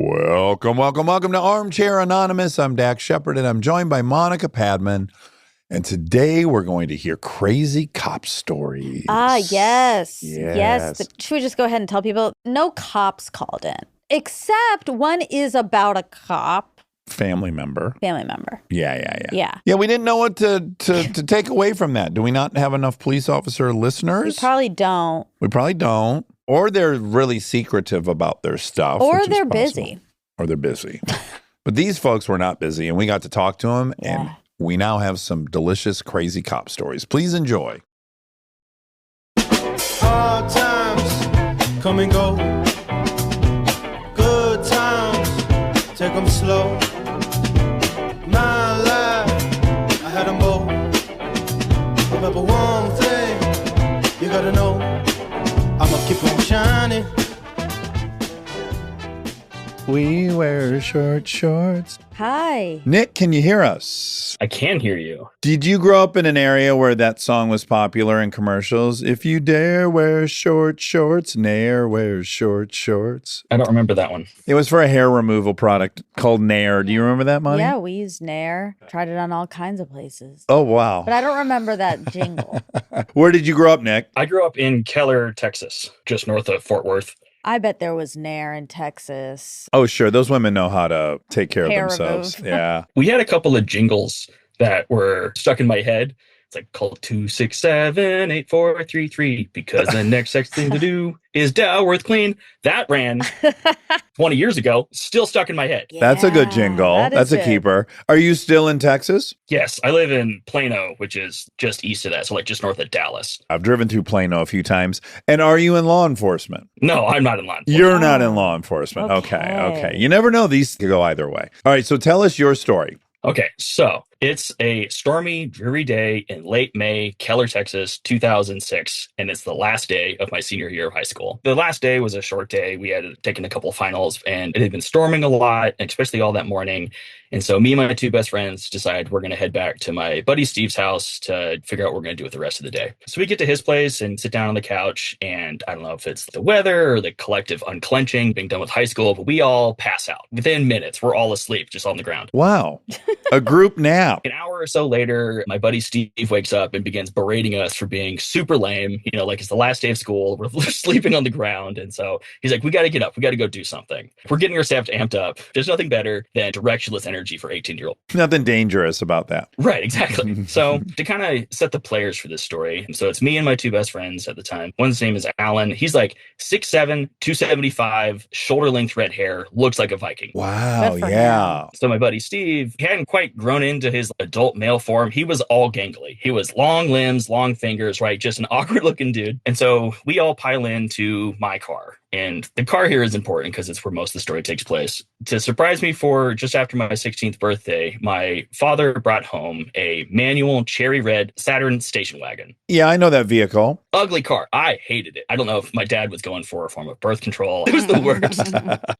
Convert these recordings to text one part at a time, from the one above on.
Welcome to Armchair Anonymous. I'm Dax Shepard, and I'm joined by Monica Padman. And today we're going to hear crazy cop stories. Yes. But should we just go ahead and tell people no cops called in, except one is about a cop. Family member. Yeah, we didn't know what to take away from that. Do we not have enough police officer listeners? We probably don't. Or they're really secretive about their stuff. Or they're busy. But these folks were not busy, and we got to talk to them, and we now have some delicious, crazy cop stories. Please enjoy. Hard times come and go. Good times, take them slow. My life, I had them both. Remember one thing, you gotta know, I'ma keep on shining. We wear short shorts. Hi. Nick, can you hear us? I can hear you. Did you grow up in an area where that song was popular in commercials? If you dare wear short shorts, Nair wears short shorts. I don't remember that one. It was for a hair removal product called Nair. Do you remember that, Monty? Yeah, we used Nair. Tried it on all kinds of places. Oh, wow. But I don't remember that jingle. Where did you grow up, Nick? I grew up in Keller, Texas, just north of Fort Worth. I bet there was Nair in Texas. Oh, sure. Those women know how to take care of themselves. Remove. Yeah. We had a couple of jingles that were stuck in my head. It's like call 267-8433 because the next thing to do is Doworth clean. That ran 20 years ago, still stuck in my head. Yeah, that's a good jingle. That's a good. keeper. Are you still in Texas? Yes, I live in Plano, which is just east of that, so like just north of Dallas. I've driven through Plano a few times. And are you in law enforcement? No, I'm not in law enforcement. You're not in law enforcement. Okay. You never know. These could go either way. All right, so tell us your story. Okay, so it's a stormy, dreary day in late May, Keller, Texas, 2006, and it's the last day of my senior year of high school. The last day was a short day. We had taken a couple of finals, and it had been storming a lot, especially all that morning. And so me and my two best friends decided we're going to head back to my buddy Steve's house to figure out what we're going to do with the rest of the day. So we get to his place and sit down on the couch, and I don't know if it's the weather or the collective unclenching, being done with high school, but we all pass out. Within minutes, we're all asleep, just on the ground. Wow. A group nap. An hour or so later, my buddy Steve wakes up and begins berating us for being super lame. You know, like it's the last day of school. We're sleeping on the ground. And so he's like, we got to get up. We got to go do something. We're getting ourselves amped up. There's nothing better than directionless energy for 18-year-olds. Nothing dangerous about that. Right, exactly. So to kind of set the players for this story, so it's me and my two best friends at the time. One's name is Alan. He's like 6'7", 275, shoulder-length red hair, looks like a Viking. Wow, yeah. So my buddy Steve, he hadn't quite grown into his adult male form. He was all gangly. He was long limbs, long fingers, right? Just an awkward looking dude. And so we all pile into my car. And the car here is important because it's where most of the story takes place. To surprise me for just after my 16th birthday, my father brought home a manual cherry red Saturn station wagon. Yeah, I know that vehicle. Ugly car. I hated it. I don't know if my dad was going for a form of birth control. It was the worst.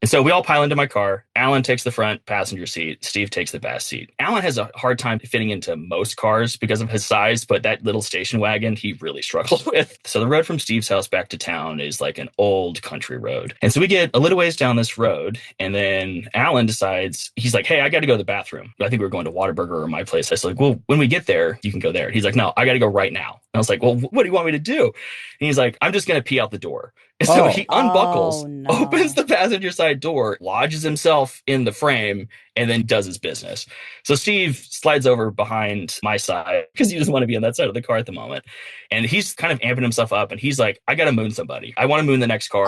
And so we all pile into my car. Alan takes the front passenger seat. Steve takes the back seat. Alan has a hard time fitting into most cars because of his size, but that little station wagon, he really struggled with. So the road from Steve's house back to town is like an old country road. And so we get a little ways down this road, and then Alan decides, he's like, hey, I got to go to the bathroom. I think we were going to Whataburger or my place. I was like, well, when we get there, you can go there. He's like, no, I got to go right now. And I was like, well, what do you want me to do? And he's like, I'm just going to pee out the door. And so he unbuckles, opens the passenger side door, lodges himself in the frame, and then does his business. So Steve slides over behind my side because he doesn't want to be on that side of the car at the moment. And he's kind of amping himself up, and he's like, I got to moon somebody. I want to moon the next car.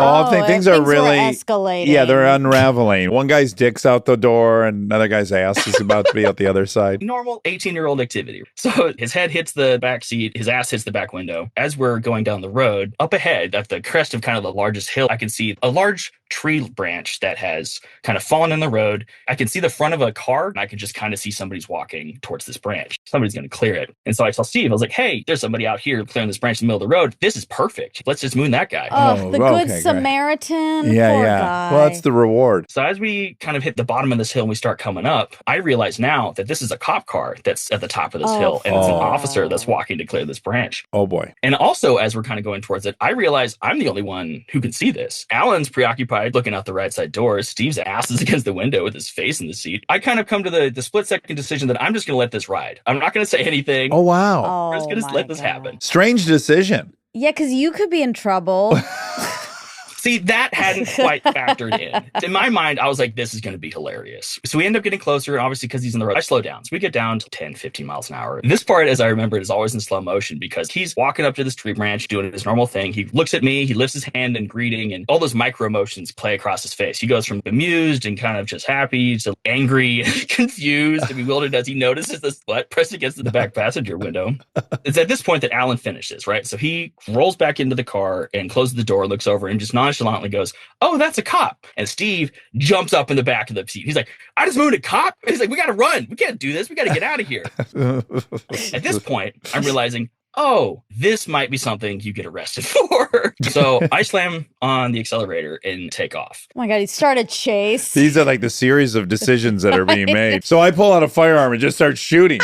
Things are really escalating. Yeah, they're unraveling. One guy's dick's out the door, and another guy's ass is about to be out the other side. Normal 18-year-old activity. So his head hits the back seat, his ass hits the back window. As we're going down the road, up ahead, at the crest of kind of the largest hill, I can see a large tree branch that has kind of fallen in the road. I can see the front of a car, and I can just kind of see somebody's walking towards this branch. Somebody's going to clear it. And so I tell Steve, I was like, hey, there's somebody out here clearing this branch in the middle of the road. This is perfect. Let's just moon that guy. The good Samaritan. Poor guy. Well, that's the reward. So as we kind of hit the bottom of this hill and we start coming up, I realize now that this is a cop car that's at the top of this hill, and it's an officer that's walking to clear this branch. Oh, boy. And also, as we're kind of going towards it, I realize I'm the only one who can see this. Alan's preoccupied ride, looking out the right side door. Steve's ass is against the window with his face in the seat. I kind of come to the split-second decision that I'm just going to let this ride. I'm not going to say anything. Oh, wow. I'm just going to let this happen. Strange decision. Yeah, because you could be in trouble. See, that hadn't quite factored in. In my mind, I was like, this is going to be hilarious. So we end up getting closer, and obviously because he's in the road, I slow down. So we get down to 10, 15 miles an hour. This part, as I remember, is always in slow motion because he's walking up to this tree branch, doing his normal thing. He looks at me, he lifts his hand in greeting, and all those micro emotions play across his face. He goes from amused and kind of just happy to angry, confused, and bewildered as he notices this butt pressed against the back passenger window. It's at this point that Alan finishes, right? So he rolls back into the car and closes the door, looks over, and just nonchalantly goes, "Oh, that's a cop." And Steve jumps up in the back of the seat. He's like, "I just moved a cop?" And he's like, "We got to run. We can't do this. We got to get out of here." At this point, I'm realizing, oh, this might be something you get arrested for. So I slam on the accelerator and take off. Oh my God, he started chase. These are like the series of decisions that are being made. So I pull out a firearm and just start shooting.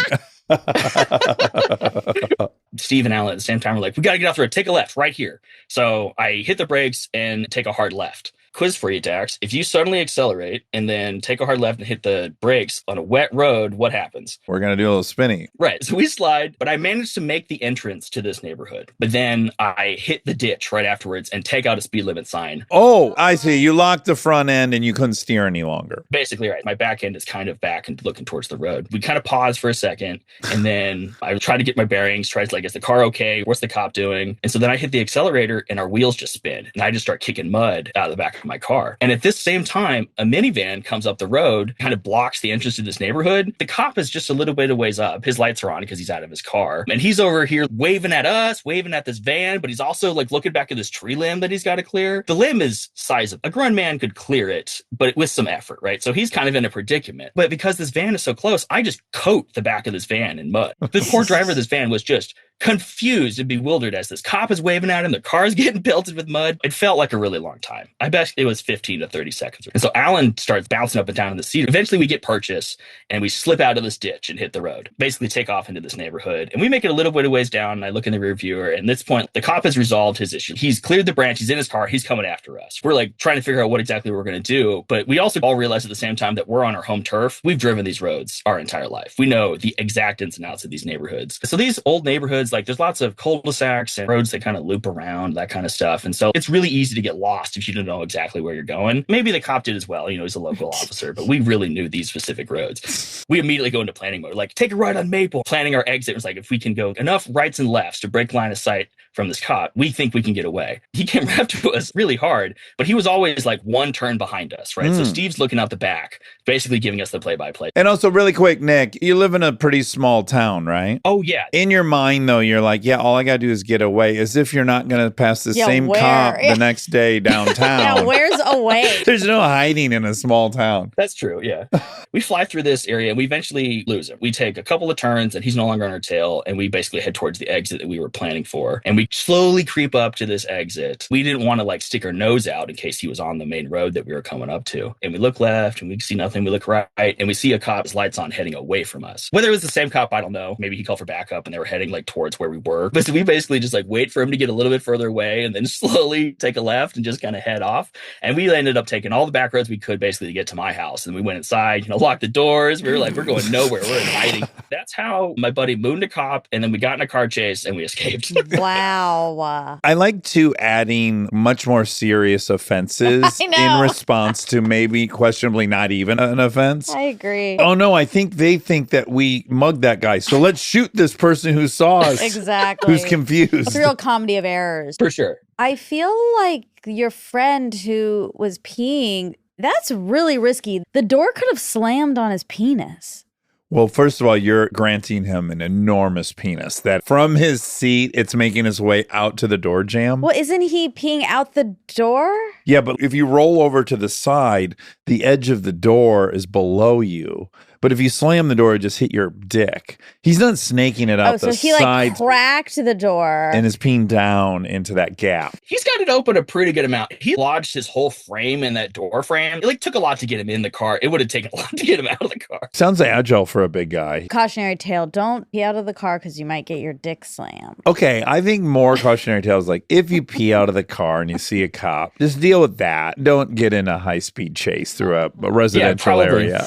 Steve and Alan at the same time were like, "We got to get off the road. Take a left right here." So I hit the brakes and take a hard left. Quiz for you, Dax. If you suddenly accelerate and then take a hard left and hit the brakes on a wet road, what happens? We're going to do a little spinny. Right. So we slide, but I managed to make the entrance to this neighborhood. But then I hit the ditch right afterwards and take out a speed limit sign. Oh, I see. You locked the front end and you couldn't steer any longer. Basically, right. My back end is kind of back and looking towards the road. We kind of paused for a second, and then I tried to get my bearings, tried to like, is the car okay? What's the cop doing? And so then I hit the accelerator and our wheels just spin. And I just start kicking mud out of the back of my car. And at this same time, a minivan comes up the road, kind of blocks the entrance to this neighborhood. The cop is just a little bit of ways up. His lights are on because he's out of his car. And he's over here waving at us, waving at this van, but he's also like looking back at this tree limb that he's got to clear. The limb is sizable. A grown man could clear it, but with some effort, right? So he's kind of in a predicament. But because this van is so close, I just coat the back of this van in mud. The poor driver of this van was just confused and bewildered as this cop is waving at him. The car's getting pelted with mud. It felt like a really long time. I bet it was 15 to 30 seconds. And so Alan starts bouncing up and down in the seat. Eventually we get purchase and we slip out of this ditch and hit the road. Basically take off into this neighborhood. And we make it a little bit of ways down. And I look in the rear viewer. And at this point, the cop has resolved his issue. He's cleared the branch. He's in his car. He's coming after us. We're like trying to figure out what exactly we're going to do. But we also all realize at the same time that we're on our home turf. We've driven these roads our entire life. We know the exact ins and outs of these neighborhoods. So these old neighborhoods, like there's lots of cul-de-sacs and roads that kind of loop around, that kind of stuff. And so it's really easy to get lost if you don't know exactly where you're going. Maybe the cop did as well. You know, he's a local officer, but we really knew these specific roads. We immediately go into planning mode, like take a right on Maple. Planning our exit was like, if we can go enough rights and lefts to break line of sight from this cop, we think we can get away. He came right to us really hard, but he was always like one turn behind us, right? So Steve's looking out the back, basically giving us the play-by-play. And also really quick, Nick, you live in a pretty small town, right? Oh, yeah. In your mind, though, you're like, yeah, all I got to do is get away, as if you're not going to pass the same cop the next day downtown. Yeah, where's away? There's no hiding in a small town. That's true, yeah. We fly through this area and we eventually lose him. We take a couple of turns and he's no longer on our tail, and we basically head towards the exit that we were planning for. And we slowly creep up to this exit. We didn't want to like stick our nose out in case he was on the main road that we were coming up to. And we look left and we see nothing. We look right and we see a cop's lights on heading away from us. Whether it was the same cop, I don't know. Maybe he called for backup and they were heading like towards where we were. But so we basically just like wait for him to get a little bit further away and then slowly take a left and just kind of head off. And we ended up taking all the back roads we could basically to get to my house. And we went inside, you know, locked the doors. We were like, we're going nowhere. We're in hiding. That's how my buddy mooned a cop, and then we got in a car chase and we escaped. Wow. I like to adding much more serious offenses in response to maybe questionably not even an offense. I agree. Oh, no, I think they think that we mugged that guy. So let's shoot this person who saw us. Exactly. Who's confused. It's a real comedy of errors. For sure. I feel like your friend who was peeing, that's really risky. The door could have slammed on his penis. Well, first of all, you're granting him an enormous penis that from his seat, it's making its way out to the door jamb. Well, isn't he peeing out the door? Yeah, but if you roll over to the side, the edge of the door is below you. But if you slam the door, it just hit your dick. He's not snaking it out the so he sides cracked the door and is peeing down into that gap. He's got it open a pretty good amount. He lodged his whole frame in that door frame. It took a lot to get him in the car. It would have taken a lot to get him out of the car. Sounds agile for a big guy. Cautionary tale, don't pee out of the car because you might get your dick slammed. Okay, I think more cautionary tales like if you pee out of the car and you see a cop, just deal with that. Don't get in a high-speed chase through a residential area.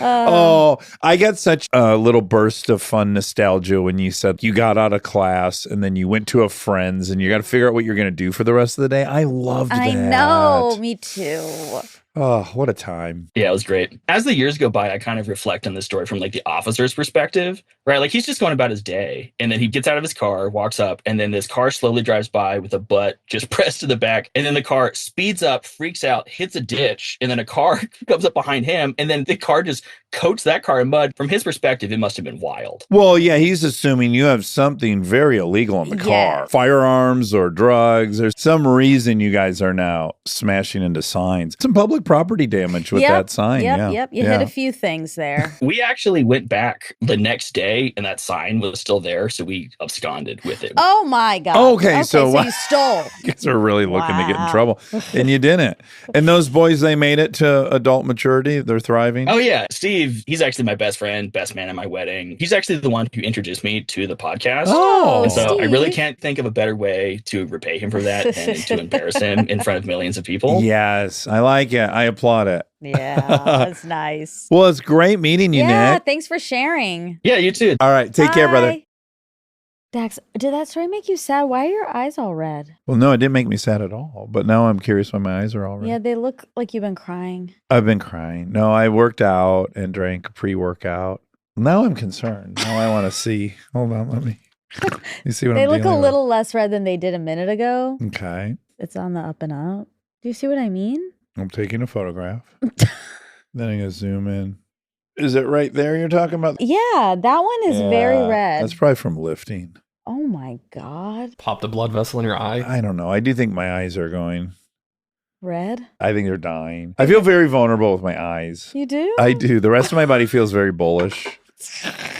Oh, I got such a little burst of fun nostalgia when you said you got out of class and then you went to a friend's and you got to figure out what you're going to do for the rest of the day. I loved that. I know, me too. Oh, what a time. Yeah, it was great. As the years go by, I kind of reflect on this story from the officer's perspective, right? Like he's just going about his day and then he gets out of his car, walks up, and then this car slowly drives by with a butt just pressed to the back. And then the car speeds up, freaks out, hits a ditch, and then a car comes up behind him. And then the car just coats that car in mud. From his perspective, it must have been wild. Well, yeah, he's assuming you have something very illegal in the car. Firearms or drugs. There's some reason you guys are now smashing into signs. Some public property damage with that sign. Yep. You hit a few things there. We actually went back the next day and that sign was still there. So we absconded with it. Oh my God. Okay, so you stole. You guys are really looking to get in trouble. And you didn't. And those boys, they made it to adult maturity. They're thriving. Oh, yeah. Steve, he's actually my best friend, best man at my wedding. He's actually the one who introduced me to the podcast. Oh, and so Steve. I really can't think of a better way to repay him for that than to embarrass him in front of millions of people. Yes, I like it. I applaud it. Yeah, that's nice. Well, it's great meeting you, Yeah, Nick. thanks for sharing. Yeah, you too. All right, take care, brother. Bye. Dax, did that story make you sad? Why are your eyes all red? Well, no, it didn't make me sad at all. But now I'm curious why my eyes are all red. Yeah, they look like you've been crying. I've been crying. No, I worked out and drank a pre-workout. Now I'm concerned. Now I want to see. Hold on, let me. You see what They I'm look a dealing with? little less red than they did a minute ago. Okay. It's on the up and up. Do you see what I mean? I'm taking a photograph. Then I'm going to zoom in. Is it right there you're talking about? Yeah, that one is very Yeah, red. That's probably from lifting. Oh my God. Popped a blood vessel in your eye. I don't know. I do think my eyes are going. Red? I think they're dying. I feel very vulnerable with my eyes. You do? I do. The rest of my body feels very bullish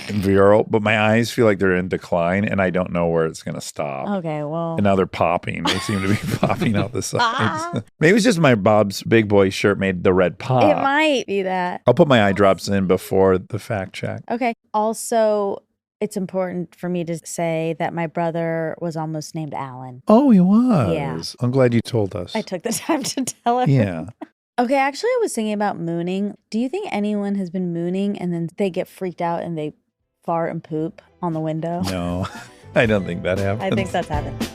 and virile, but my eyes feel like they're in decline and I don't know where it's going to stop. Okay, well. And now they're popping. They seem to be popping out the sides. Maybe it's just my Bob's Big Boy shirt made the red pop. It might be that. I'll put my eye drops in before the fact check. Okay. Also, it's important for me to say that my brother was almost named Alan. Oh, he was. Yeah. I'm glad you told us. I took the time to tell him. Yeah. Okay, actually, I was thinking about mooning. Do you think anyone has been mooning and then they get freaked out and they fart and poop on the window? No, I don't think that happens. I think that's happened.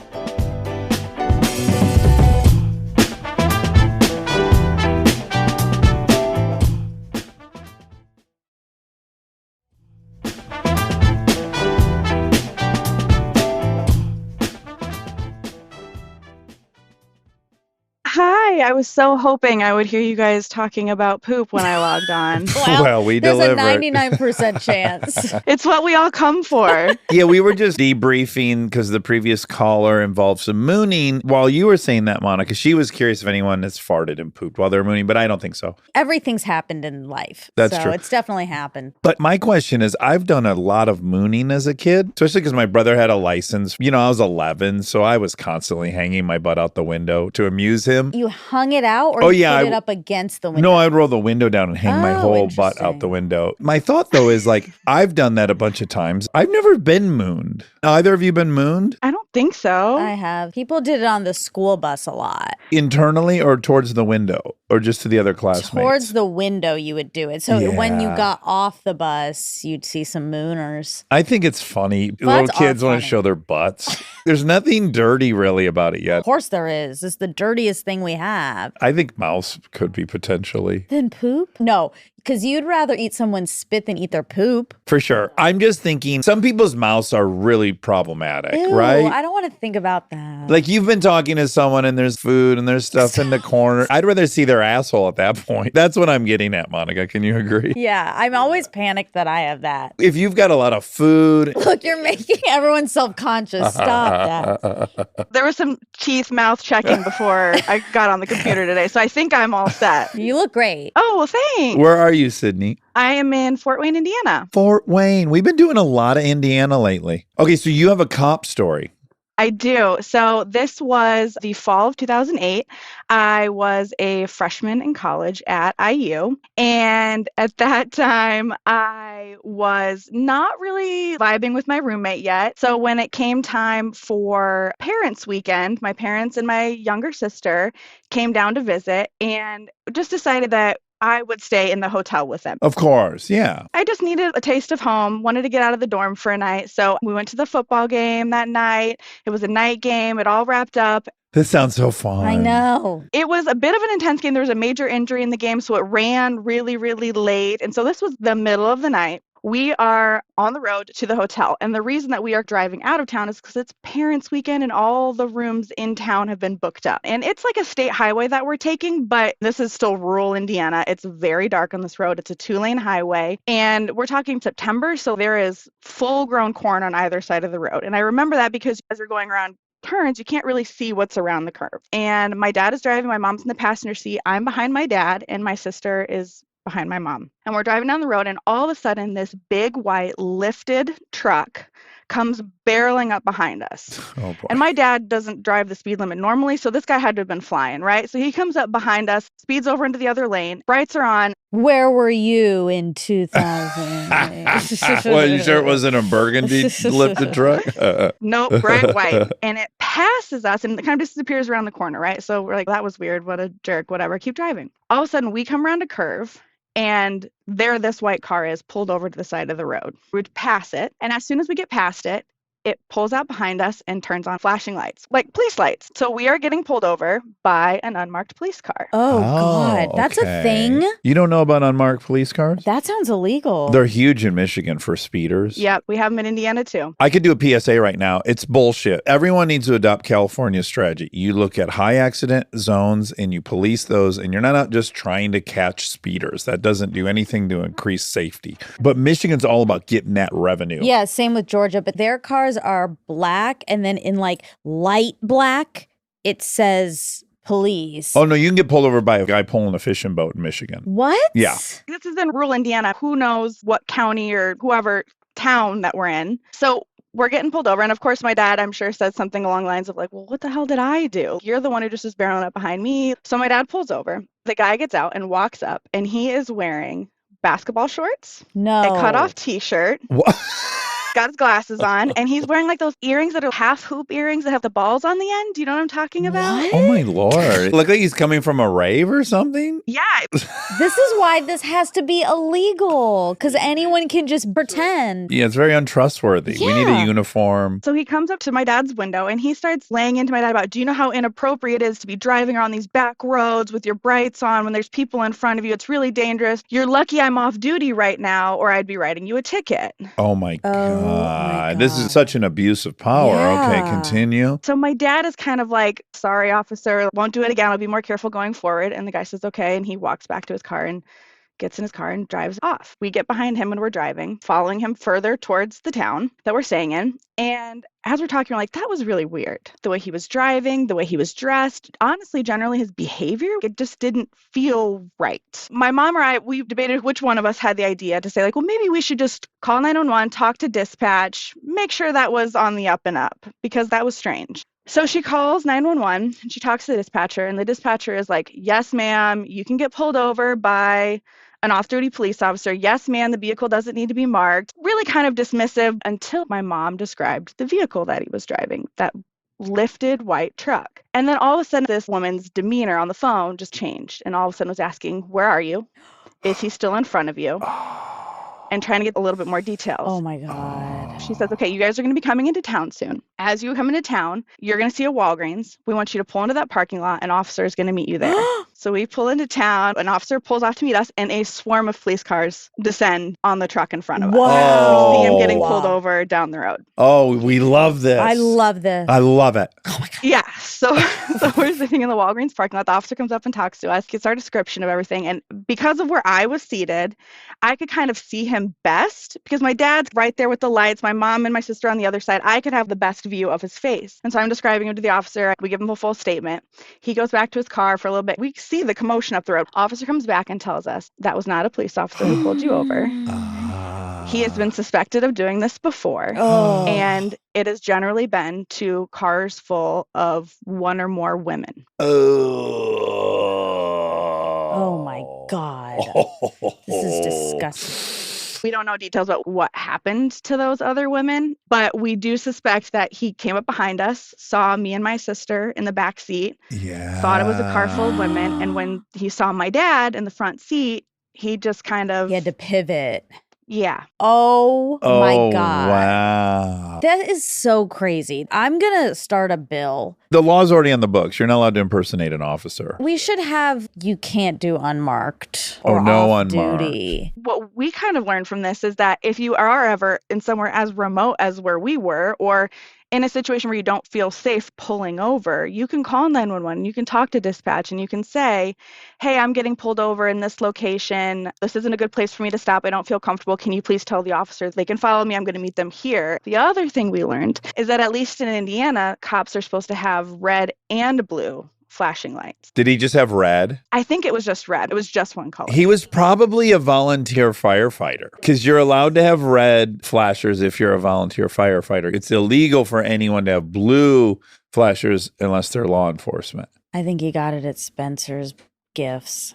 Hi, I was so hoping I would hear you guys talking about poop when I logged on. Well, we there's delivered. a 99% chance. It's what we all come for. Yeah, we were just debriefing because the previous caller involved some mooning. While you were saying that, Monica, she was curious if anyone has farted and pooped while they were mooning, but I don't think so. Everything's happened in life. That's so true. It's definitely happened. But my question is, I've done a lot of mooning as a kid, especially because my brother had a license. You know, I was 11, so I was constantly hanging my butt out the window to amuse him. You hung it out or you put it up against the window? No, I'd roll the window down and hang my whole butt out the window. My thought, though, is like, I've done that a bunch of times. I've never been mooned. Either of you been mooned? I don't think so. I have. People did it on the school bus a lot. Internally or towards the window? Or just to the other classmates? Towards the window, you would do it. So when you Yeah. got off the bus, you'd see some mooners. I think it's funny. Butts Little are kids want funny. to show their butts. There's nothing dirty really about it yet. Of course there is. It's the dirtiest thing we have. I think mouse could be potentially. Then poop? No, Because you'd rather eat someone's spit than eat their poop. For sure. I'm just thinking some people's mouths are really problematic, Ew, right? I don't want to think about that. Like you've been talking to someone and there's food and there's stuff in the corner. I'd rather see their asshole at that point. That's what I'm getting at, Monica. Can you agree? Yeah, I'm always panicked that I have that. If you've got a lot of food. Look, you're making everyone self-conscious. Stop that. There was some teeth mouth checking before I got on the computer today, so I think I'm all set. You look great. Oh, well, thanks. Where are you, Sydney? I am in Fort Wayne, Indiana. Fort Wayne. We've been doing a lot of Indiana lately. Okay, so you have a cop story. I do. So this was the fall of 2008. I was a freshman in college at IU. And at that time, I was not really vibing with my roommate yet. So when it came time for parents' weekend, my parents and my younger sister came down to visit and just decided that I would stay in the hotel with them. Of course, yeah. I just needed a taste of home, wanted to get out of the dorm for a night. So we went to the football game that night. It was a night game. It all wrapped up. This sounds so fun. I know. It was a bit of an intense game. There was a major injury in the game, so it ran really, really late. And so this was the middle of the night. We are on the road to the hotel. And the reason that we are driving out of town is because it's parents' weekend and all the rooms in town have been booked up. And it's like a state highway that we're taking, but this is still rural Indiana. It's very dark on this road. It's a 2-lane highway. And we're talking September, so there is full-grown corn on either side of the road. And I remember that because as you're going around turns, you can't really see what's around the curve. And my dad is driving, my mom's in the passenger seat. I'm behind my dad, and my sister is behind my mom. And we're driving down the road, and all of a sudden, this big white lifted truck comes barreling up behind us. Oh, boy. And my dad doesn't drive the speed limit normally, so this guy had to have been flying, right? So he comes up behind us, speeds over into the other lane, brights are on. Where were you in 2000? Well, you sure it wasn't a burgundy lifted truck? Nope, bright white. And it passes us and it kind of disappears around the corner, right? So we're like, that was weird. What a jerk, whatever. Keep driving. All of a sudden, we come around a curve. And there this white car is pulled over to the side of the road. We'd pass it. And as soon as we get past it, it pulls out behind us and turns on flashing lights, like police lights. So we are getting pulled over by an unmarked police car. Oh, God. That's a thing? You don't know about unmarked police cars? That sounds illegal. They're huge in Michigan for speeders. Yep, we have them in Indiana, too. I could do a PSA right now. It's bullshit. Everyone needs to adopt California's strategy. You look at high accident zones and you police those, and you're not out just trying to catch speeders. That doesn't do anything to increase safety. But Michigan's all about getting that revenue. Yeah, same with Georgia. But their cars are black, and then in like light black, it says police. Oh, no, you can get pulled over by a guy pulling a fishing boat in Michigan. What? Yeah. This is in rural Indiana. Who knows what county or whoever town that we're in. So we're getting pulled over. And of course, my dad, I'm sure, said something along the lines of like, well, what the hell did I do? You're the one who just was barreling up behind me. So my dad pulls over. The guy gets out and walks up, and he is wearing basketball shorts, No. a cut-off T-shirt. What? Got his glasses on, and he's wearing like those earrings that are half hoop earrings that have the balls on the end. Do you know what I'm talking about? What? Oh, my Lord. Look like he's coming from a rave or something? Yeah. This is why this has to be illegal, because anyone can just pretend. Yeah, it's very untrustworthy. We need a Yeah. uniform. So he comes up to my dad's window, and he starts laying into my dad about, do you know how inappropriate it is to be driving around these back roads with your brights on when there's people in front of you? It's really dangerous. You're lucky I'm off duty right now, or I'd be writing you a ticket. Oh, my God. my This is God. such an abuse of power. Yeah. Okay, continue. So my dad is kind of like, sorry, officer, won't do it again. I'll be more careful going forward. And the guy says, okay. And he walks back to his car and gets in his car and drives off. We get behind him when we're driving, following him further towards the town that we're staying in. And as we're talking, we're like, that was really weird. The way he was driving, the way he was dressed, honestly, generally his behavior, it just didn't feel right. My mom or I, we debated which one of us had the idea to say like, well, maybe we should just call 911, talk to dispatch, make sure that was on the up and up, because that was strange. So she calls 911 and she talks to the dispatcher, and the dispatcher is like, yes, ma'am, you can get pulled over by an off-duty police officer. Yes, ma'am, the vehicle doesn't need to be marked. Really kind of dismissive until my mom described the vehicle that he was driving, that lifted white truck. And then all of a sudden, this woman's demeanor on the phone just changed. And all of a sudden was asking, where are you? Is he still in front of you? and trying to get a little bit more details. Oh my God. She says, okay, you guys are going to be coming into town soon. As you come into town, you're going to see a Walgreens. We want you to pull into that parking lot. An officer is going to meet you there. So we pull into town. An officer pulls off to meet us, and a swarm of police cars descend on the truck in front of us. Wow. We see him getting pulled over down the road. Oh, we love this. I love this. I love it. Oh my God. Yeah. So we're sitting in the Walgreens parking lot. The officer comes up and talks to us, gets our description of everything. And because of where I was seated, I could kind of see him best because my dad's right there with the lights, my mom and my sister on the other side. I could have the best view of his face. And so I'm describing him to the officer. We give him a full statement. He goes back to his car for a little bit. We see the commotion up the road. Officer comes back and tells us that was not a police officer who pulled you over. He has been suspected of doing this before. And it has generally been to cars full of one or more women. Oh my God. This is disgusting. We don't know details about what happened to those other women, but we do suspect that he came up behind us, saw me and my sister in the back seat, thought it was a car full of women. And when he saw my dad in the front seat, he just kind of... He had to pivot. Yeah. Oh my God. Wow. That is so crazy. I'm going to start a bill. The law's already on the books. You're not allowed to impersonate an officer. We should have you can't do unmarked Oh, or no off unmarked. duty. What we kind of learned from this is that if you are ever in somewhere as remote as where we were, or in a situation where you don't feel safe pulling over, you can call 911, you can talk to dispatch, and you can say, hey, I'm getting pulled over in this location. This isn't a good place for me to stop. I don't feel comfortable. Can you please tell the officers they can follow me? I'm going to meet them here. The other thing we learned is that at least in Indiana, cops are supposed to have red and blue flashing lights. Did he just have red? I think it was just red. It was just one color. He was probably a volunteer firefighter because you're allowed to have red flashers if you're a volunteer firefighter. It's illegal for anyone to have blue flashers unless they're law enforcement. I think he got it at Spencer's Gifts.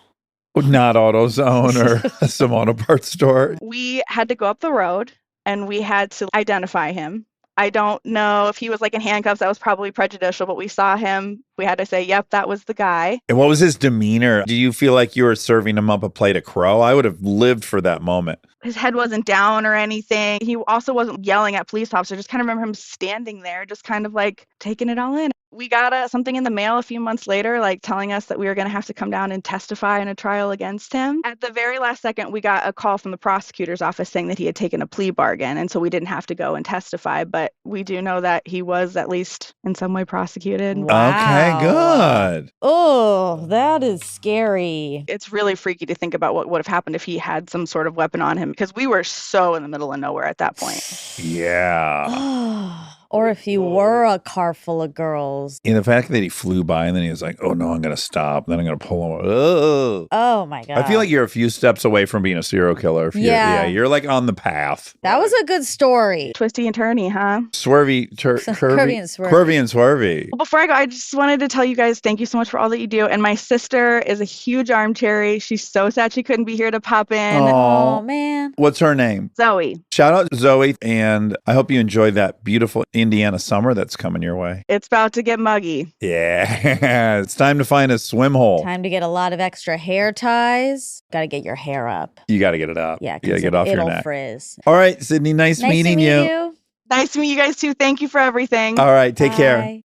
Not AutoZone or some auto parts store. We had to go up the road and we had to identify him. I don't know if he was like in handcuffs. That was probably prejudicial, but we saw him. We had to say, yep, that was the guy. And what was his demeanor? Do you feel like you were serving him up a plate of crow? I would have lived for that moment. His head wasn't down or anything. He also wasn't yelling at police officers. Just kind of remember him standing there, just kind of like taking it all in. We got something in the mail a few months later, like telling us that we were going to have to come down and testify in a trial against him. At the very last second, we got a call from the prosecutor's office saying that he had taken a plea bargain. And so we didn't have to go and testify. But we do know that he was at least in some way prosecuted. Okay, good. Oh, that is scary. It's really freaky to think about what would have happened if he had some sort of weapon on him, because we were so in the middle of nowhere at that point. Yeah. Or if you were a car full of girls. And the fact that he flew by and then he was like, oh no, I'm going to stop. Then I'm going to pull him. Oh. Oh my God. I feel like you're a few steps away from being a serial killer. If Yeah. You're like on the path. That was a good story. Twisty and turny, huh? Swervy, Curvy and swervy. Curvy and swervy. Well, before I go, I just wanted to tell you guys thank you so much for all that you do. And my sister is a huge Armcherry. She's so sad she couldn't be here to pop in. Oh, man. What's her name? Zoe. Shout out to Zoe. And I hope you enjoy that beautiful Indiana summer that's coming your way. It's about to get muggy. Yeah. It's time to find a swim hole. Time to get a lot of extra hair ties. Got to get your hair up. You got to get it up. Yeah, you got to get off your it'll neck. frizz. All right, Sydney. Nice meeting to meet you. you. Nice to meet you guys too. Thank you for everything. All right. Take care. Bye.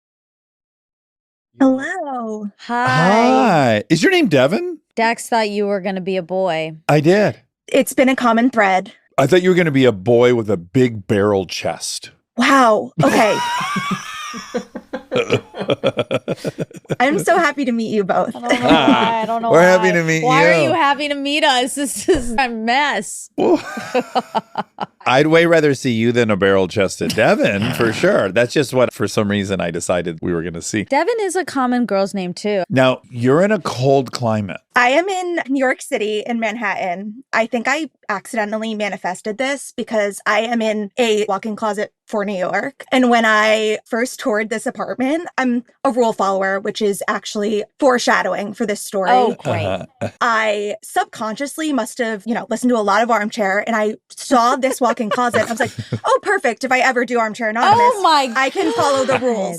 Hello. Hi. Hi. Is your name Devin? Dax thought you were going to be a boy. I did. It's been a common thread. I thought you were going to be a boy with a big barrel chest. Wow. Okay. I'm so happy to meet you both. I don't know why. I don't know We're why. happy to meet Why you. are you happy to meet us? This is a mess. I'd way rather see you than a barrel-chested Devin, for sure. That's just what, for some reason, I decided we were going to see. Devin is a common girl's name, too. Now, you're in a cold climate. I am in New York City in Manhattan. I think I accidentally manifested this because I am in a walk-in closet for New York. And when I first toured this apartment, I'm a rule follower, which is actually foreshadowing for this story. Oh, great. I subconsciously must have, listened to a lot of Armchair, and I saw this walk walk-in closet. I was like, oh, perfect. If I ever do Armchair Anonymous, I can follow the rules,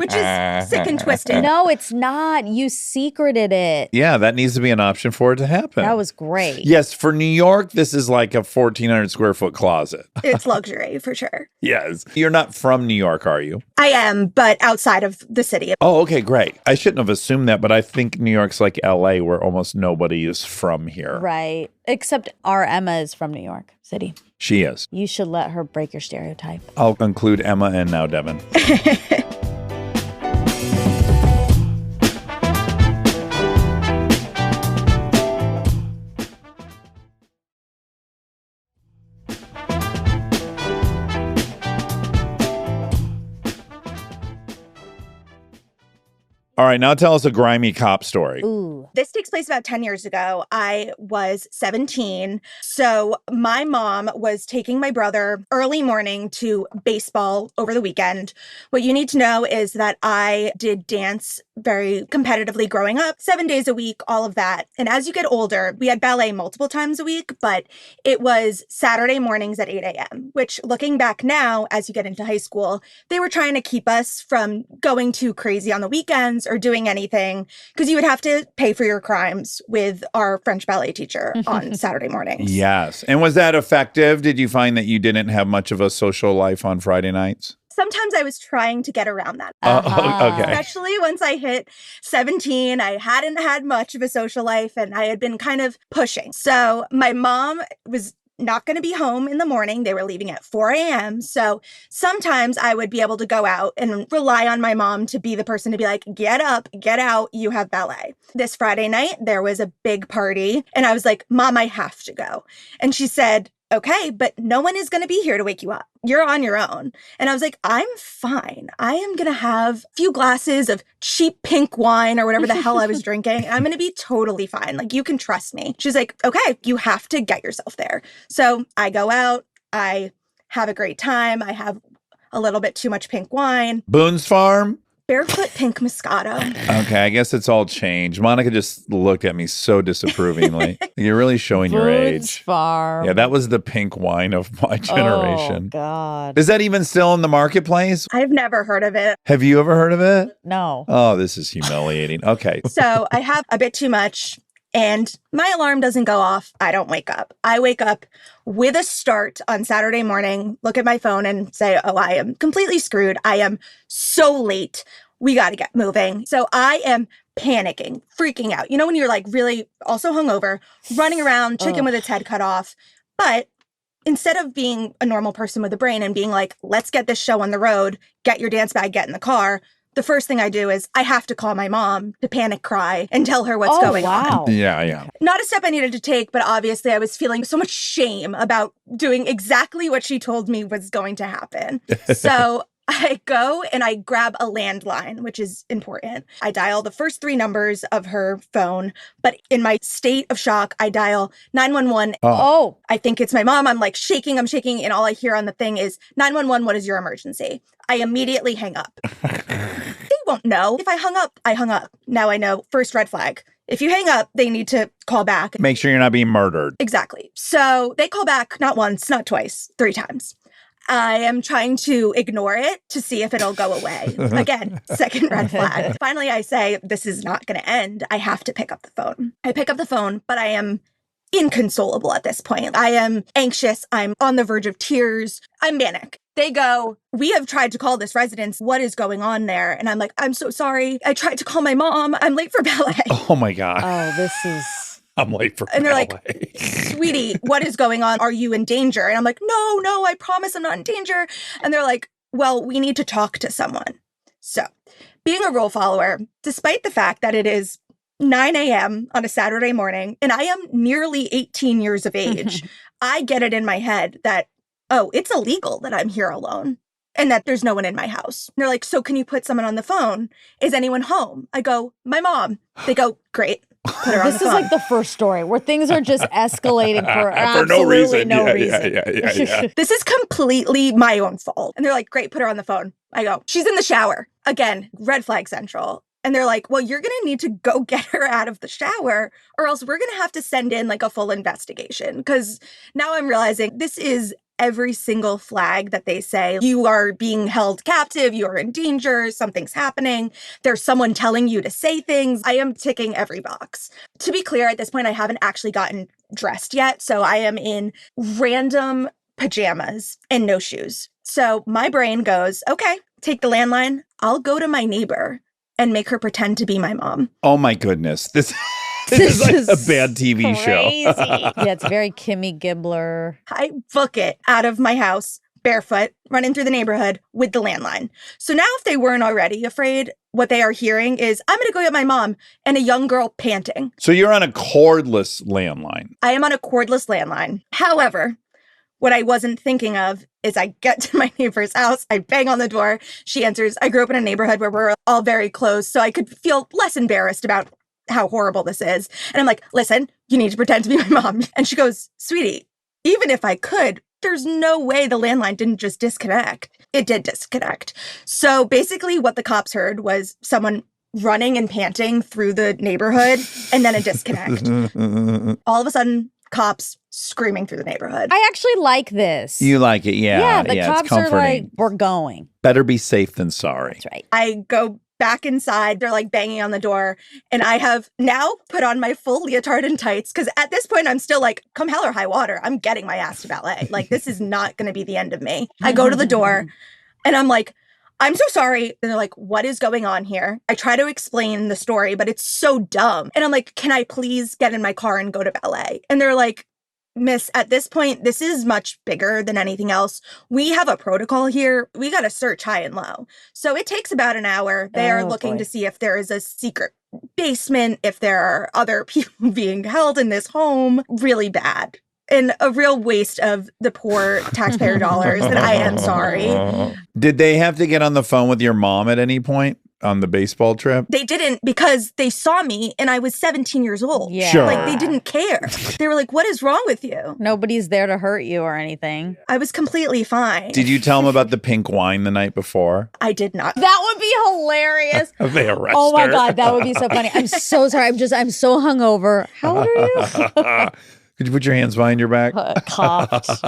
which is sick and twisted. No, it's not. You secreted it. Yeah, that needs to be an option for it to happen. That was great. Yes, for New York, this is like a 1,400 square foot closet. It's luxury for sure. Yes. You're not from New York, are you? I am, but outside of the city. Oh, okay, great. I shouldn't have assumed that, but I think New York's like LA where almost nobody is from here. Right. Except our Emma is from New York City. She is. You should let her break your stereotype. I'll include Emma and now Devin. All right, now tell us a grimy cop story. Ooh. This takes place about 10 years ago. I was 17. So my mom was taking my brother early morning to baseball over the weekend. What you need to know is that I did dance very competitively growing up, 7 days a week, all of that. And as you get older, we had ballet multiple times a week, but it was Saturday mornings at 8 a.m., which looking back now, as you get into high school, they were trying to keep us from going too crazy on the weekends or doing anything because you would have to pay for your crimes with our French ballet teacher on Saturday mornings. Yes. And was that effective? Did you find that you didn't have much of a social life on Friday nights? Sometimes I was trying to get around that. Okay. Especially once I hit 17, I hadn't had much of a social life and I had been kind of pushing. So my mom was not going to be home in the morning. They were leaving at 4 a.m. So sometimes I would be able to go out and rely on my mom to be the person to be like, get up, get out, you have ballet. This Friday night, there was a big party and I was like, Mom, I have to go. And she said, okay, but no one is going to be here to wake you up. You're on your own. And I was like, I'm fine. I am going to have a few glasses of cheap pink wine or whatever the hell I was drinking. I'm going to be totally fine. Like, you can trust me. She's like, okay, you have to get yourself there. So I go out. I have a great time. I have a little bit too much pink wine. Boone's Farm? Barefoot pink Moscato. Okay, I guess it's all changed. Monica just looked at me so disapprovingly. You're really showing your Boone's age. Farm. Yeah, that was the pink wine of my generation. Oh, God. Is that even still in the marketplace? I've never heard of it. Have you ever heard of it? No. Oh, this is humiliating. Okay. So I have a bit too much. And my alarm doesn't go off. I don't wake up. I wake up with a start on Saturday morning, look at my phone and say, oh, I am completely screwed. I am so late. We got to get moving. So I am panicking, freaking out. You know, when you're like really also hungover, running around, chicken with its head cut off. But instead of being a normal person with a brain and being like, let's get this show on the road, get your dance bag, get in the car, the first thing I do is I have to call my mom to panic cry and tell her what's going on. Yeah. Not a step I needed to take, but obviously I was feeling so much shame about doing exactly what she told me was going to happen. So I go and I grab a landline, which is important. I dial the first 3 numbers of her phone, but in my state of shock, I dial 911. Oh, I think it's my mom. I'm like shaking, and all I hear on the thing is 911, what is your emergency? I immediately hang up. They won't know. If I hung up, I hung up. Now I know. First red flag. If you hang up, they need to call back. Make sure you're not being murdered. Exactly. So they call back not once, not twice, 3 times. I am trying to ignore it to see if it'll go away. Again, second red flag. Finally, I say, this is not going to end. I have to pick up the phone. I pick up the phone, but I am inconsolable at this point. I am anxious. I'm on the verge of tears. I'm manic. They go, we have tried to call this residence. What is going on there? And I'm like, I'm so sorry. I tried to call my mom. I'm late for ballet. Oh my God. Oh, this is... I'm late for ballet. And they're like, sweetie, what is going on? Are you in danger? And I'm like, no, I promise I'm not in danger. And they're like, well, we need to talk to someone. So being a rule follower, despite the fact that it is 9 a.m. on a Saturday morning, and I am nearly 18 years of age, I get it in my head that, oh, it's illegal that I'm here alone and that there's no one in my house. And they're like, so can you put someone on the phone? Is anyone home? I go, my mom. They go, great. Put her on This the is phone. like the first story where things are just escalating for no reason. no Yeah, reason. Yeah. This is completely my own fault. And they're like, great, put her on the phone. I go, she's in the shower. Again, red flag central. And they're like, well, you're going to need to go get her out of the shower or else we're going to have to send in like a full investigation. Because now I'm realizing this is every single flag that they say. You are being held captive. You are in danger. Something's happening. There's someone telling you to say things. I am ticking every box. To be clear, at this point, I haven't actually gotten dressed yet. So I am in random pajamas and no shoes. So my brain goes, okay, take the landline. I'll go to my neighbor and make her pretend to be my mom. Oh my goodness. This is like a bad TV show. Yeah, it's very Kimmy Gibbler. I book it out of my house, barefoot, running through the neighborhood with the landline. So now if they weren't already afraid, what they are hearing is, I'm going to go get my mom, and a young girl panting. So you're on a cordless landline. I am on a cordless landline. However, what I wasn't thinking of is I get to my neighbor's house, I bang on the door, she answers. I grew up in a neighborhood where we're all very close, so I could feel less embarrassed about how horrible this is. And I'm like, listen, you need to pretend to be my mom. And she goes, sweetie, even if I could, there's no way the landline didn't just disconnect. It did disconnect. So basically what the cops heard was someone running and panting through the neighborhood and then a disconnect. All of a sudden, cops screaming through the neighborhood. I actually like this. You like it, yeah. Yeah, the it's cops are like, comforting. we're going. Better be safe than sorry. That's right. I go back inside. They're like banging on the door. And I have now put on my full leotard and tights because at this point, I'm still like, come hell or high water, I'm getting my ass to ballet. Like, this is not going to be the end of me. I go to the door and I'm like, I'm so sorry. And they're like, what is going on here? I try to explain the story, but it's so dumb. And I'm like, can I please get in my car and go to ballet? And they're like, Miss, at this point, this is much bigger than anything else. We have a protocol here. We got to search high and low. So it takes about an hour. They are looking to see if there is a secret basement, if there are other people being held in this home. Really bad. And a real waste of the poor taxpayer dollars. And I am sorry. Did they have to get on the phone with your mom at any point on the baseball trip? They didn't because they saw me and I was 17 years old. Yeah. Sure. Like, they didn't care. They were like, what is wrong with you? Nobody's there to hurt you or anything. I was completely fine. Did you tell them about the pink wine the night before? I did not. That would be hilarious. They arrest Oh my her. God, that would be so funny. I'm so sorry. I'm so hungover. How old are you? Could you put your hands behind your back? Cops.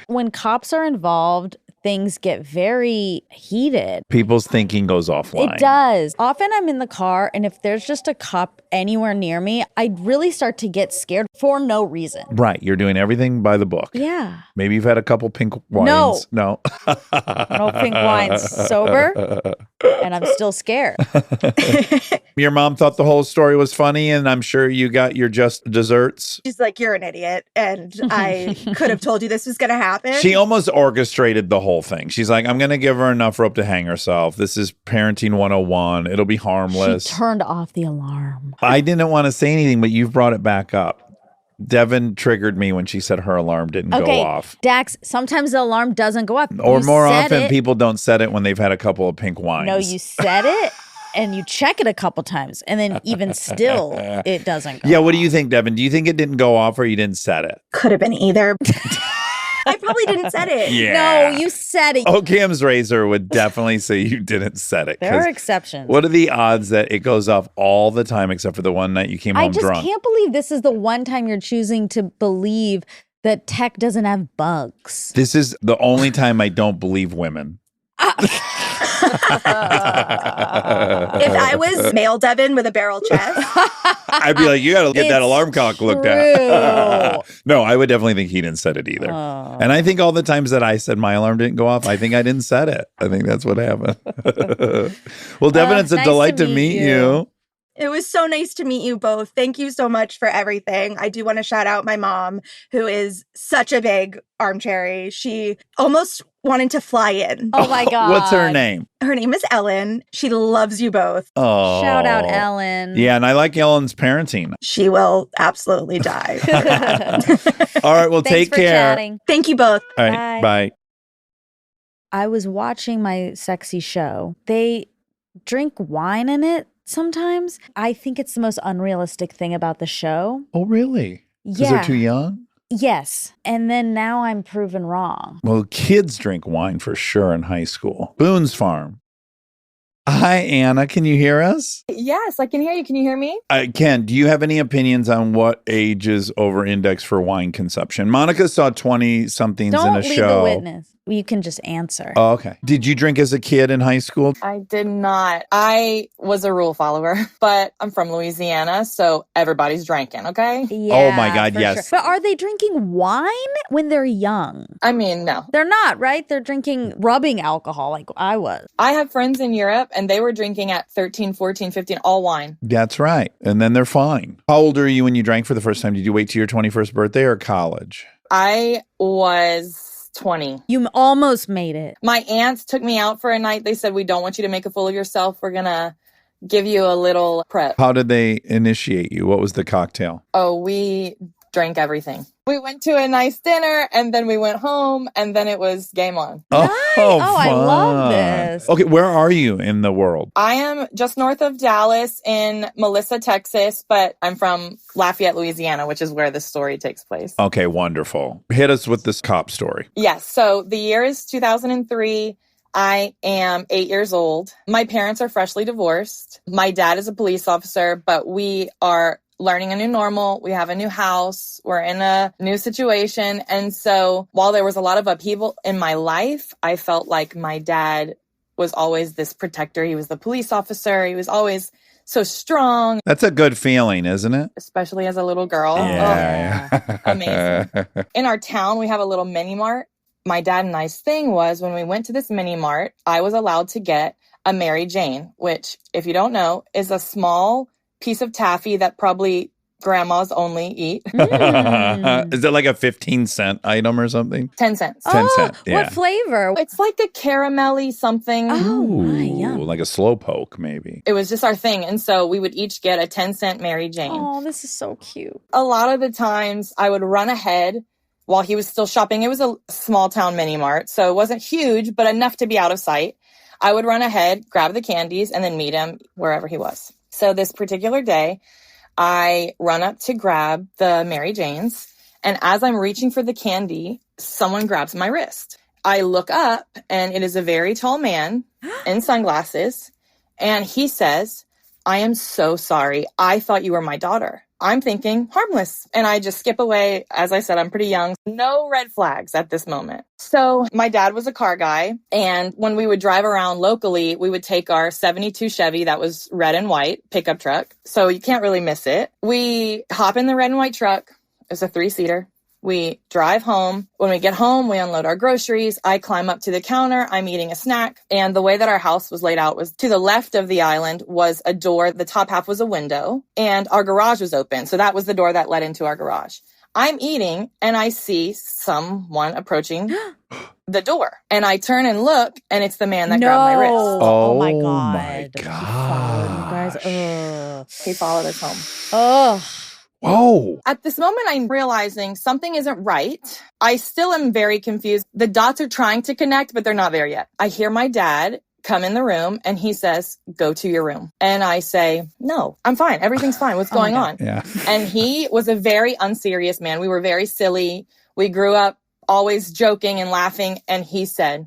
When cops are involved, things get very heated. People's thinking goes offline. It does. Often I'm in the car, and if there's just a cop anywhere near me, I really start to get scared for no reason. Right. You're doing everything by the book. Yeah. Maybe you've had a couple pink wines. No. No pink wines. Sober. And I'm still scared. Your mom thought the whole story was funny, and I'm sure you got your just desserts. She's like, you're an idiot. And I could have told you this was going to happen. She almost orchestrated the whole thing. She's like, I'm going to give her enough rope to hang herself. This is parenting 101. It'll be harmless. She turned off the alarm. I didn't want to say anything, but you've brought it back up. Devin triggered me when she said her alarm didn't go off. Dax, sometimes the alarm doesn't go off. Or You more said often, it. people don't set it when they've had a couple of pink wines. No, you said it and you check it a couple times. And then even still, it doesn't go Yeah, what off. do you think, Devin? Do you think it didn't go off or you didn't set it? Could have been either. I probably didn't set it. No, you said it. Occam's razor would definitely say you didn't set it. There 'cause are exceptions. What are the odds that it goes off all the time except for the one night you came I home just drunk? can't believe this is the one time you're choosing to believe that tech doesn't have bugs. This is the only time I don't believe women. If I was male Devin with a barrel chest, I'd be like, you got to get that It's alarm clock looked true. at. No, I would definitely think he didn't set it either. Oh. And I think all the times that I said my alarm didn't go off, I think I didn't set it. I think that's what happened. Well, Devin, it's a nice delight to to meet meet you. you. it was so nice to meet you both. Thank you so much for everything. I do want to shout out my mom, who is such a big Armcherry. She almost wanted to fly in. Oh my God. What's her name? Her name is Ellen. She loves you both. Oh. Shout out Ellen. Yeah, and I like Ellen's parenting. She will absolutely die. All right, well, Thanks take for care. chatting. Thank you both. All right, bye. I was watching my sexy show. They drink wine in it sometimes. I think it's the most unrealistic thing about the show. Oh, really? Because Yeah. they're too young? Yes. And then now I'm proven wrong. Well, kids drink wine for sure in high school. Boone's Farm. Hi, Anna. Can you hear us? Yes, I can hear you. Can you hear me? I can. Do you have any opinions on what ages over index for wine consumption? Monica saw 20-somethings in a Don't leave show. the witness. You can just answer. Oh, okay. Did you drink as a kid in high school? I did not. I was a rule follower, but I'm from Louisiana, so everybody's drinking, okay? Yeah, Oh my God, for yes. sure. But are they drinking wine when they're young? I mean, no. They're not, right? They're drinking rubbing alcohol like I was. I have friends in Europe, and they were drinking at 13, 14, 15, all wine. That's right. And then they're fine. How old are you when you drank for the first time? Did you wait till your 21st birthday or college? I was 20. You almost made it. My aunts took me out for a night. They said, we don't want you to make a fool of yourself. We're going to give you a little prep. How did they initiate you? What was the cocktail? Oh, we drank everything. We went to a nice dinner, and then we went home, and then it was game on. Oh, I love fun. this. Okay, where are you in the world? I am just north of Dallas in Melissa, Texas, but I'm from Lafayette, Louisiana, which is where this story takes place. Okay, wonderful. Hit us with this cop story. Yes. So the year is 2003. I am 8 years old. My parents are freshly divorced. My dad is a police officer, but we are learning a new normal. We have a new house. We're in a new situation. And so while there was a lot of upheaval in my life, I felt like my dad was always this protector. He was the police officer. He was always so strong. That's a good feeling, isn't it? Especially as a little girl. Yeah. Amazing. In our town, we have a little mini mart. My dad and I's thing was when we went to this mini mart, I was allowed to get a Mary Jane, which, if you don't know, is a small piece of taffy that probably grandmas only eat. Is it like a 15-cent item or something? 10 cents. 10 cent, yeah. What flavor? It's like a caramelly something. Oh, my, Ooh, yum. like a slow poke, maybe. It was just our thing. And so we would each get a 10-cent Mary Jane. Oh, this is so cute. A lot of the times I would run ahead while he was still shopping. It was a small town mini mart, so it wasn't huge, but enough to be out of sight. I would run ahead, grab the candies, and then meet him wherever he was. So this particular day, I run up to grab the Mary Janes, and as I'm reaching for the candy, someone grabs my wrist. I look up, and it is a very tall man in sunglasses, and he says, "I am so sorry. I thought you were my daughter." I'm thinking harmless. And I just skip away. As I said, I'm pretty young. No red flags at this moment. So my dad was a car guy. And when we would drive around locally, we would take our 72 Chevy that was red and white pickup truck. So you can't really miss it. We hop in the red and white truck. It's a 3-seater. We drive home. When we get home, we unload our groceries. I climb up to the counter. I'm eating a snack. And the way that our house was laid out was to the left of the island was a door. The top half was a window and our garage was open. So that was the door that led into our garage. I'm eating and I see someone approaching the door. And I turn and look and it's the man that grabbed my wrist. Oh my Oh God. my He followed you guys. Ugh. He followed us home. Ugh. Whoa. At this moment, I'm realizing something isn't right. I still am very confused. The dots are trying to connect, but they're not there yet. I hear my dad come in the room and he says, "Go to your room." And I say, "No, I'm fine. Everything's fine. What's going on?" Yeah. And he was a very unserious man. We were very silly. We grew up always joking and laughing. And he said,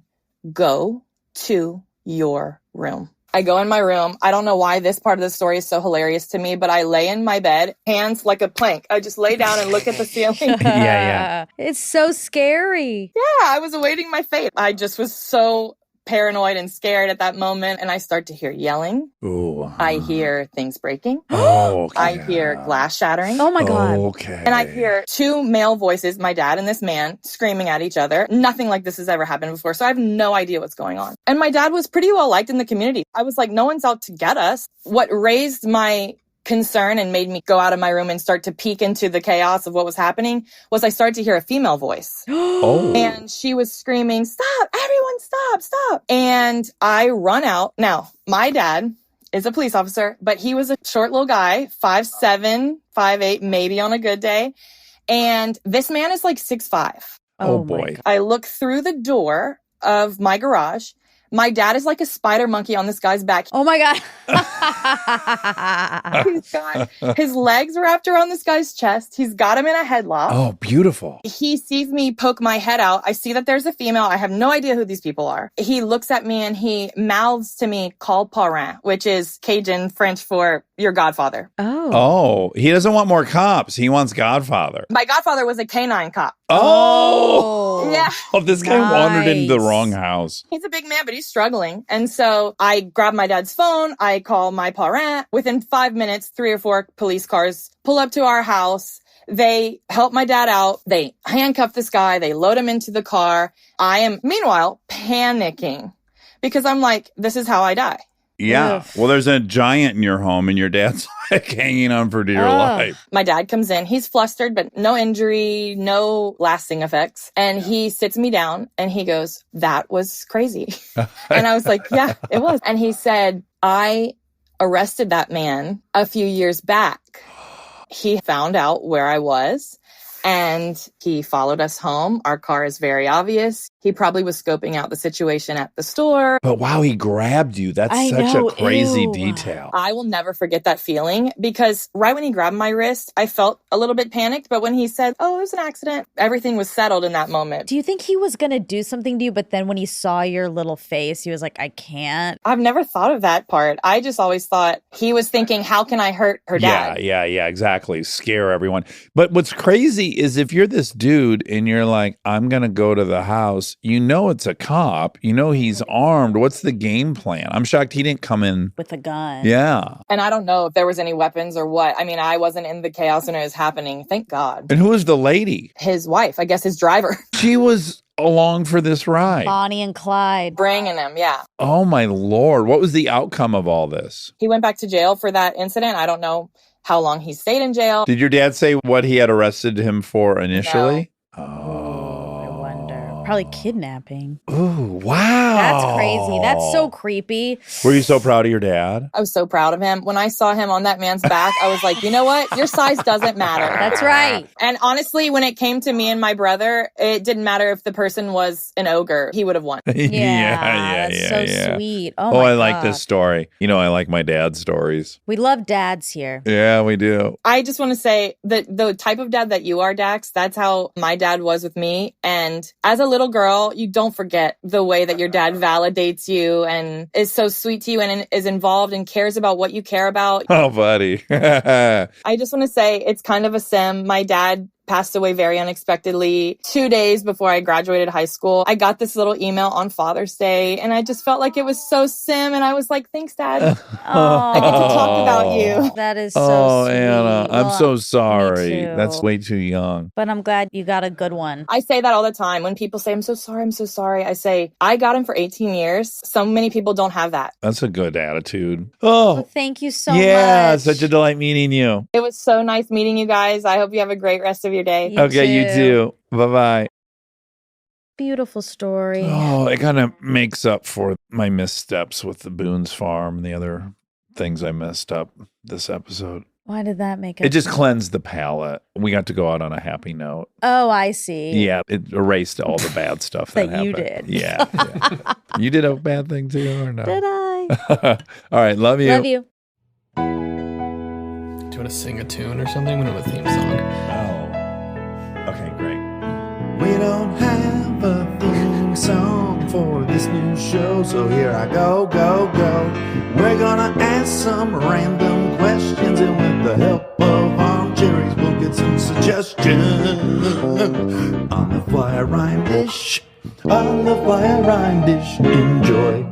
"Go to your room." I go in my room. I don't know why this part of the story is so hilarious to me, but I lay in my bed, hands like a plank. I just lay down and look at the ceiling. Yeah. It's so scary. Yeah, I was awaiting my fate. I just was so paranoid and scared at that moment. And I start to hear yelling. Ooh. I hear things breaking. Oh, okay. I hear glass shattering. Oh my God. Okay. And I hear two male voices, my dad and this man, screaming at each other. Nothing like this has ever happened before. So I have no idea what's going on. And my dad was pretty well liked in the community. I was like, no one's out to get us. What raised my concern and made me go out of my room and start to peek into the chaos of what was happening was I started to hear a female voice. Oh. And she was screaming, "Stop, everyone, stop, stop." And I run out. Now, my dad is a police officer, but he was a short little guy, 5'7", 5'8", maybe on a good day. And this man is like 6'5". Oh my boy. God. I look through the door of my garage. My dad is like a spider monkey on this guy's back. Oh my God. He's got his legs wrapped around this guy's chest. He's got him in a headlock. Oh, beautiful. He sees me poke my head out. I see that there's a female. I have no idea who these people are. He looks at me and he mouths to me, call parrain, which is Cajun French for your godfather. Oh, he doesn't want more cops. He wants Godfather. My godfather was a canine cop. Oh, Yeah. Oh, this guy wandered into the wrong house. He's a big man, but he's struggling. And so I grab my dad's phone. I call my parent. Within 5 minutes, 3 or 4 police cars pull up to our house. They help my dad out. They handcuff this guy. They load him into the car. I am, meanwhile, panicking because I'm like, this is how I die. Yeah. Ugh. Well, there's a giant in your home and your dad's like hanging on for dear life. My dad comes in. He's flustered, but no injury, no lasting effects. And he sits me down and he goes, that was crazy. And I was like, yeah, it was. And he said, I arrested that man a few years back. He found out where I was and he followed us home. Our car is very obvious. He probably was scoping out the situation at the store. But wow, he grabbed you. That's I such know, a crazy ew. detail. I will never forget that feeling because right when he grabbed my wrist, I felt a little bit panicked. But when he said, oh, it was an accident, everything was settled in that moment. Do you think he was going to do something to you, but then when he saw your little face, he was like, I can't? I've never thought of that part. I just always thought he was thinking, how can I hurt her dad? Yeah, exactly. Scare everyone. But what's crazy is if you're this dude and you're like, I'm going to go to the house, you know it's a cop. You know he's armed. What's the game plan? I'm shocked he didn't come in With a gun. Yeah. And I don't know if there was any weapons or what. I mean, I wasn't in the chaos when it was happening. Thank God. And who was the lady? His wife, I guess his driver, She was along for this ride. Bonnie and Clyde. bringing him. Yeah. Oh my Lord. What was the outcome of all this? He went back to jail for that incident. I don't know how long he stayed in jail. Did your dad say what he had arrested him for initially? I wonder. Probably kidnapping. Oh, wow. That's crazy. That's so creepy. Were you so proud of your dad? I was so proud of him. When I saw him on that man's back, I was like, you know what? Your size doesn't matter. That's right. And honestly, when it came to me and my brother, it didn't matter if the person was an ogre. He would have won. That's so sweet. Oh, my I like God. this story. You know, I like my dad's stories. We love dads here. Yeah, we do. I just want to say that the type of dad that you are, Dax, that's how my dad was with me. And as a little girl, you don't forget the way that your dad validates you and is so sweet to you and is involved and cares about what you care about. Oh, buddy. I just want to say it's kind of a sim. My dad passed away very unexpectedly 2 days before I graduated high school. I got this little email on Father's Day and I just felt like it was so sim. And I was like, thanks, Dad. I get to talk about you. That is so sweet. Anna, I'm Well, so sorry. me too. That's way too young. But I'm glad you got a good one. I say that all the time. When people say, I'm so sorry. I say, I got him for 18 years. So many people don't have that. That's a good attitude. Well, Oh, thank you so yeah. much. Such a delight meeting you. It was so nice meeting you guys. I hope you have a great rest of your day. You Okay, you too. Bye-bye. Beautiful story. Oh, it kind of makes up for my missteps with the Boone's Farm and the other things I messed up this episode. Why did that make It just cleansed the palate. We got to go out on a happy note. Oh, I see. Yeah, it erased all the bad stuff that That you happened. did. Yeah. You did a bad thing too, or no? Did I? All right, love you. Love you. Do you want to sing a tune or something? We don't have a theme song. Oh, okay, great. We don't have a theme song for this new show, so here I go. We're gonna ask some random questions, and with the help of Armcherries, we'll get some suggestions. On the fly rhyme dish, Enjoy.